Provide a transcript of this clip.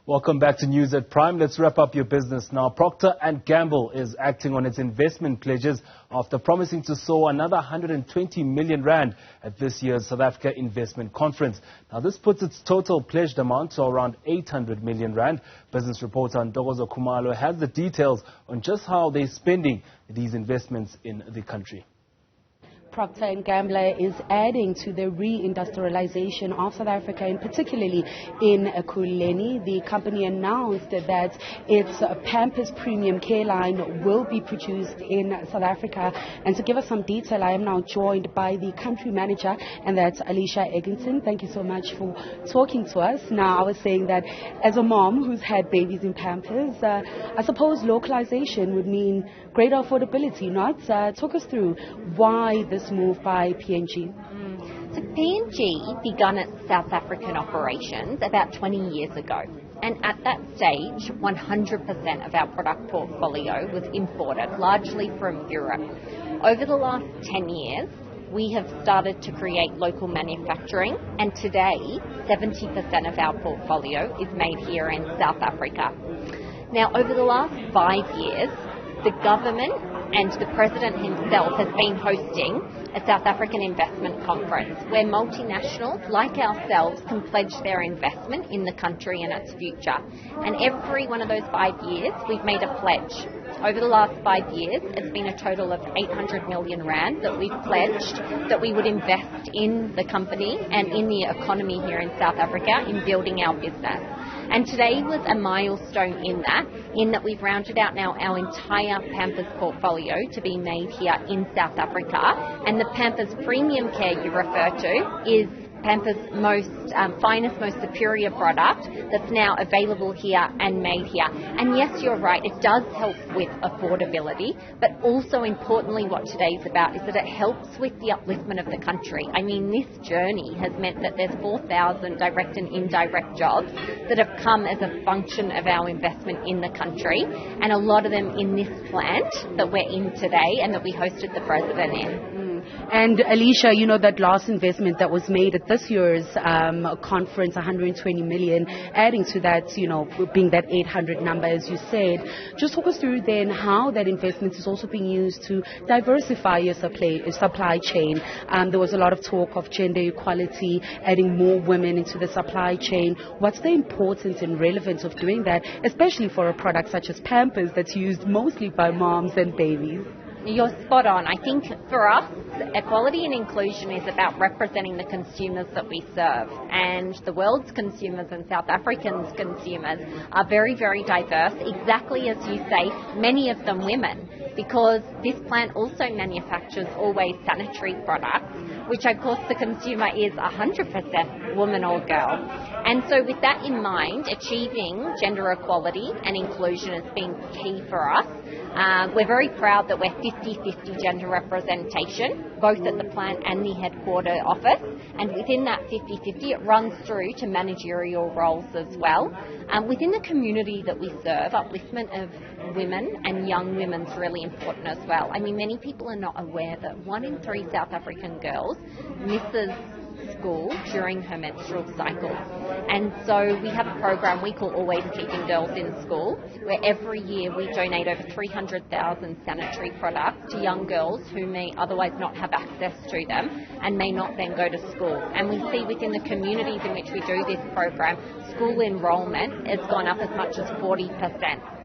Welcome back to News at Prime. Let's wrap up your business now. Procter Gamble is acting on its investment pledges after promising to sow another 120 million rand at this year's South Africa Investment Conference. Now, this puts its total pledged amount to around 800 million rand. Business reporter Ntokozo Khumalo has the details on just how they're spending these investments in the country. Procter Gamble is adding to the reindustrialization of South Africa, and particularly in Ekurhuleni. The company announced that its Pampers premium care line will be produced in South Africa. And to give us some detail, I am now joined by the country manager, and that's Alicia Egginton. Thank you so much for talking to us. Now, I was saying that as a mom who's had babies in Pampers, I suppose localization would mean greater affordability, not? Talk us through why this move by P&G. So P&G begun its South African operations about 20 years ago. And at that stage, 100% of our product portfolio was imported, largely from Europe. Over the last 10 years, we have started to create local manufacturing, and today, 70% of our portfolio is made here in South Africa. Now, over the last 5 years, the government and the President himself has been hosting a South African investment conference where multinationals like ourselves can pledge their investment in the country and its future. And every one of those 5 years, we've made a pledge. Over the last 5 years, it's been a total of 800 million rand that we've pledged that we would invest in the company and in the economy here in South Africa in building our business. And today was a milestone in that we've rounded out now our entire Pampers portfolio to be made here in South Africa. And the Pampers Premium Care you refer to is Pampers' finest, most superior product that's now available here and made here. And yes, you're right, it does help with affordability, but also importantly what today's about is that it helps with the upliftment of the country. I mean, this journey has meant that there's 4,000 direct and indirect jobs that have come as a function of our investment in the country, and a lot of them in this plant that we're in today and that we hosted the President in. And Alicia, you know, that last investment that was made at this year's conference, 120 million, adding to that, you know, being that 800 number, as you said. Just talk us through then how that investment is also being used to diversify your supply chain. There was a lot of talk of gender equality, adding more women into the supply chain. What's the importance and relevance of doing that, especially for a product such as Pampers that's used mostly by moms and babies? You're spot on. I think for us, equality and inclusion is about representing the consumers that we serve. And the world's consumers and South Africans' consumers are very, very diverse, exactly as you say, many of them women, because this plant also manufactures always sanitary products, which of course the consumer is 100% woman or girl. And so with that in mind, achieving gender equality and inclusion has been key for us. We're very proud that we're 50-50 gender representation, both at the plant and the headquarter office. And within that 50-50, it runs through to managerial roles as well. Within the community that we serve, upliftment of women and young women is really important as well. I mean, many people are not aware that 1 in 3 South African girls misses school during her menstrual cycle. And so we have a program we call Always Keeping Girls in School, where every year we donate over 300,000 sanitary products to young girls who may otherwise not have access to them and may not then go to school. And we see within the communities in which we do this program, school enrolment has gone up as much as 40%.